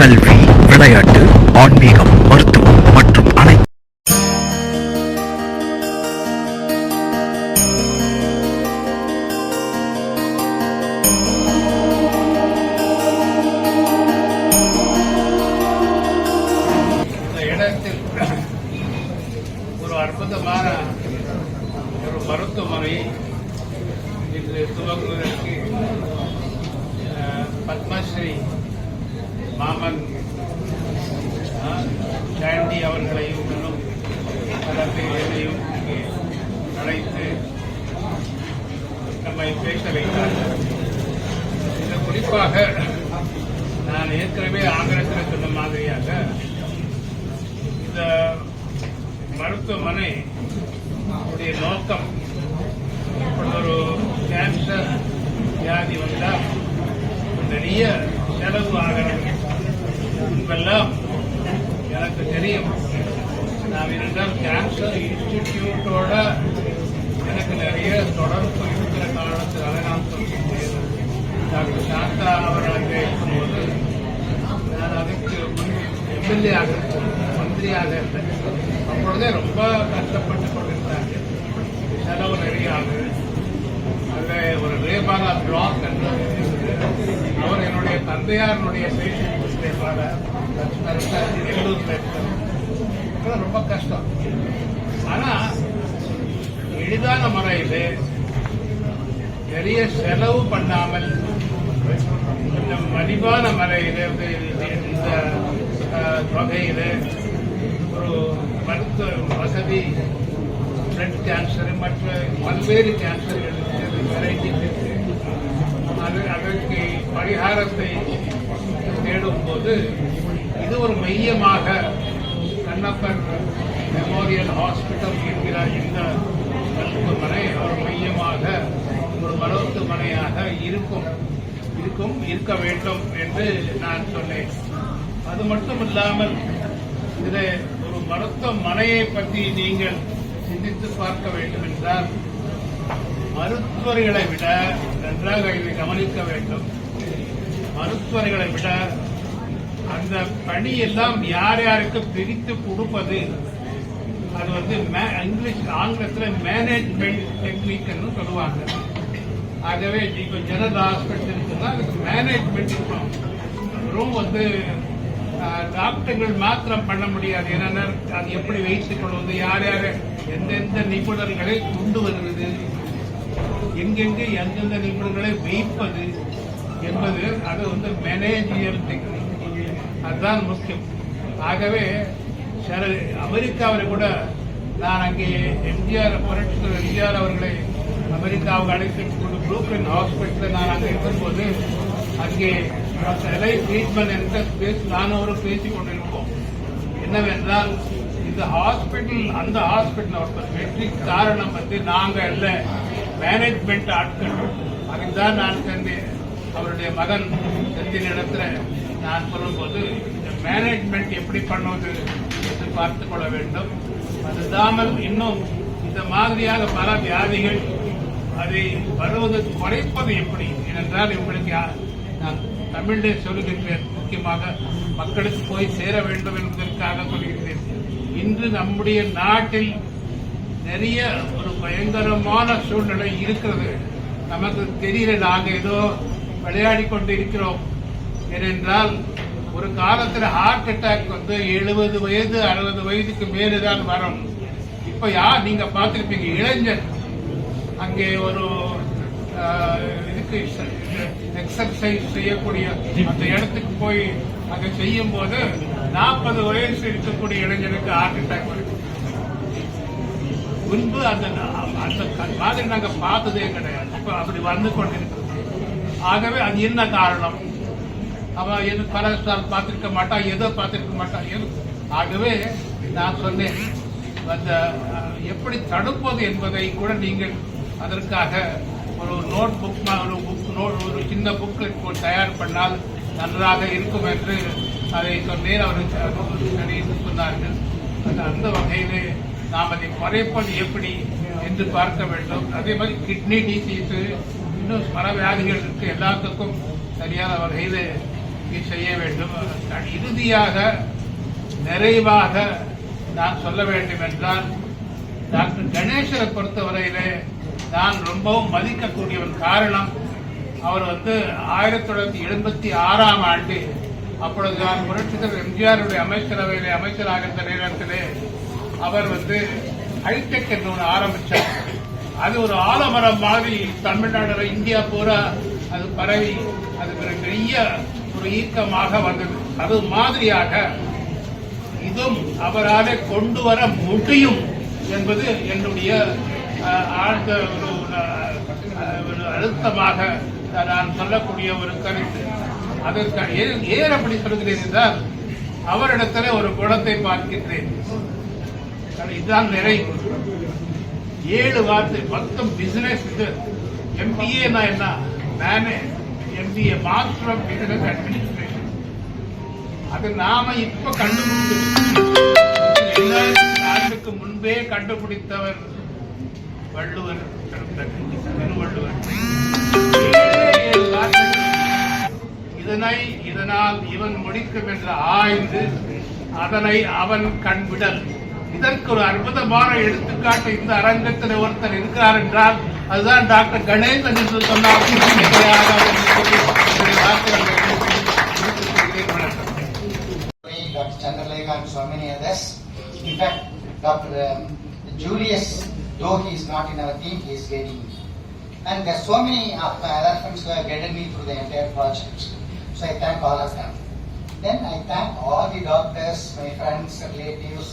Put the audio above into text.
கல்வி, விளையாட்டு, ஆன்மீகம், மருத்துவம் மற்றும் அனைத்து ஒரு அற்புதமான ஒரு மருத்துவமனை இன்று துவங்குவதற்கு பத்மஸ்ரீ மாமன் சாண்டி அவர்களையும் இன்னும் பல பேரையும் இங்கே அழைத்து நம்மை பேச வைத்தார்கள். இந்த குறிப்பாக நான் ஏற்கனவே ஆங்கிலத்தில் சொன்ன மாதிரியாக இந்த மருத்துவமனை உடைய நோக்கம் ஒரு கேன்சர் வியாதி வந்தால் நிறைய செலவு ஆகிறது. முன்பெல்லாம் எனக்கு தெரியும், நான் இருந்தால் கேன்சர் இன்ஸ்டிடியூட்டோட எனக்கு நிறைய தொடர்பு இருக்கிற காரணத்தினால நான் சொல்லியிருந்தேன். டாக்டர் சாந்தா அவர்கள் அங்கே இருக்கும்போது நான் அதுக்கு எம்எல்ஏ ஆக மந்திரியாக இருந்தேன். அப்பொழுதே ரொம்ப கஷ்டப்பட்டு கொண்டிருந்தாங்க. செலவு நிறைய ஆகுது. அதில் ஒரு ரேபாலா பிளாக் என்று அவர் என்னுடைய தந்தையாருடைய பேஷண்ட் ரேபாலா எல்லூர்ல இருக்கிறது ரொம்ப கஷ்டம். ஆனா எளிதான முறையில் நிறைய செலவு பண்ணாமல் கொஞ்சம் மலிவான முறையில் இந்த தொகையில் ஒரு மருத்துவ வசதி, பிளட் கேன்சர் மற்ற பல்வேறு கேன்சர்களுக்கு வெரைட்டி இருக்கு. அதற்கு பரிகாரத்தை தேடும் போது இது ஒரு மையமாக கண்ணப்பர் மெமோரியல் ஹாஸ்பிட்டல் என்கிற இந்த மருத்துவமனை ஒரு மையமாக ஒரு மருத்துவமனையாக இருக்க வேண்டும் என்று நான் சொன்னேன். அது மட்டும் இல்லாமல் இதை ஒரு மருத்துவமனையை பற்றி நீங்கள் சிந்தித்து பார்க்க வேண்டும் என்றால் மருத்துவர்களை விட நன்றாக இதை கவனிக்க வேண்டும். மருத்துவர்களை விட அந்த பணி எல்லாம் யார் யாருக்கு பிரித்து கொடுப்பது, அது ஆங்கிலத்தில் மேனேஜ்மெண்ட் டெக்னிக் சொல்லுவாங்க. ஆகவே இப்ப ஜெனரல் ஹாஸ்பிட்டல் இருக்குன்னா அதுக்கு மேனேஜ்மெண்ட் இருக்கணும். வெறும் டாக்டர்கள் மாத்திரம் பண்ண முடியாது. ஏன்னா அது எப்படி வைத்துக் கொள்வது, யார் யார் எந்தெந்த நிபுணர்களை கொண்டு வருவது, எங்கெங்கு எந்தெந்த நிபுணர்களை வைப்பது என்பது அது மேனேஜியல் டெக்னிக். அதுதான் முக்கியம். ஆகவே அமெரிக்காவில் கூட நான் அங்கே புரட்சித்தலைவர் எம்ஜிஆர் அவர்களை அமெரிக்காவுக்கு அழைத்து புரூக்ளின் ஹாஸ்பிட்டலில் நான் அங்கே இருக்கும்போது அங்கே ட்ரீட்மெண்ட் என்ற நானும் பேசிக் கொண்டிருப்போம். என்னவென்றால் இந்த ஹாஸ்பிட்டல் அந்த ஹாஸ்பிட்டல் வெற்றி காரணம் நாங்கள் அல்ல, மேனேஜ்மெண்ட் ஆட்கள். அதுதான் நான் அவருடைய மகன் இடத்துல நான் சொல்லும்போது இந்த மேனேஜ்மெண்ட் எப்படி பண்ணுவது என்று பார்த்துக் கொள்ள வேண்டும். அதுதாமல் இன்னும் இந்த மாதிரியாக பல வியாதிகள் அதை வருவது குறைப்பது எப்படி ஏனென்றால் உங்களுக்கு நான் தமிழிலே சொல்லுகின்றேன். முக்கியமாக மக்களுக்கு போய் சேர வேண்டும் என்பதற்காக சொல்கிறேன். இன்று நம்முடைய நாட்டில் நிறைய ஒரு பயங்கரமான சூழ்நிலை இருக்கிறது. நமக்கு தெரியல, நாங்கள் ஏதோ விளையாடி கொண்டு இருக்கிறோம். ஏனென்றால் ஒரு காலத்தில் ஹார்ட் அட்டாக் 70 வயது 60 வயதுக்கு மேலுதான் வரும். இப்ப நீங்க பார்த்திருப்பீங்க, இளைஞர் அங்கே ஒரு இதுக்கு எக்ஸர்சைஸ் செய்யக்கூடிய அந்த இடத்துக்கு போய் அங்க செய்யும் போது 40 வயசு இருக்கக்கூடிய இளைஞருக்கு ஹார்ட் அட்டாக் வருது. முன்பு அந்த மாதிரி நாங்க பார்த்ததே கிடையாது. இப்ப அப்படி வந்து கொண்டிருக்கிறது. ஆகவே அது என்ன காரணம்? அவன் எது கொலஸ்ட்ரால் பார்த்திருக்க மாட்டான், ஏதோ பார்த்திருக்க மாட்டான். ஆகவே நான் சொன்னேன், அந்த எப்படி தடுப்பது என்பதை கூட நீங்கள் அதற்காக ஒரு நோட் புக் ஒரு சின்ன புக்லெட் தயார் பண்ணால் நன்றாக இருக்கும் என்று அதை சொன்னேன். அவர்கள் சரின்னு சொன்னார்கள். அந்த வகையிலே நாம் அதை குறைப்பது எப்படி என்று பார்க்க வேண்டும். அதே மாதிரி கிட்னி டிசீஸ், இன்னும் பல வியாதிகள் இருக்கு. எல்லாத்துக்கும் சரியான வகையில் இங்கே செய்ய வேண்டும். இறுதியாக நிறைவாக நான் சொல்ல வேண்டும் என்றால், டாக்டர் கணேசரை பொறுத்தவரையிலே நான் ரொம்பவும் மதிக்கக்கூடியவன். காரணம், அவர் 1976ஆம் ஆண்டு அப்பொழுது நான் புரட்சித்தலைவர் எம்ஜிஆருடைய அமைச்சரவையிலே அமைச்சராக இருந்த நேரத்திலே அவர் ஹைடெக் என்று ஒன்று ஆரம்பித்தார். அது ஒரு ஆலமரம் மாதிரி தமிழ்நாடு இந்தியா பூரா அது பரவி அது ஒரு பெரிய ஒரு ஈர்க்கமாக வந்தது. அது மாதிரியாக இதுவும் அவராலே கொண்டு வர முடியும் என்பது என்னுடைய ஆழ்ந்த ஒரு அழுத்தமாக நான் சொல்லக்கூடிய ஒரு கருத்து. அதற்கு ஏன் அப்படி சொல்கிறேன் என்றால், அவரிடத்தில் ஒரு குணத்தை பார்க்கின்றேன். இதுதான் நிறைவு. 7 வார்த்தை மொத்தம் பிசினஸ். இது MBA என்ன, MBA master of business administration. அது நாம இப்ப கண்டுபிடிச்சதுக்கு முன்பே கண்டுபிடித்தவர் வள்ளுவர், திருவள்ளுவர். 7 வார்த்தைகள். இதனால் இவன் முடிக்கும் என்று ஆய்ந்து அதனை அவன் கண்விடல். இதற்கு ஒரு அற்புதமான எடுத்துக்காட்டு இந்த அரங்கத்தில் ஒருத்தர் இருக்கிறார் என்றால் அதுதான் டாக்டர் கணேசன் என்று சொன்னார். Dr. Chandralekha and so many others. In fact, Dr. Julius, though he is not in our team, he is getting me. And there are so many of my other friends who have guided me through the entire project. So I thank all of them. Then I thank all the doctors, my friends, relatives,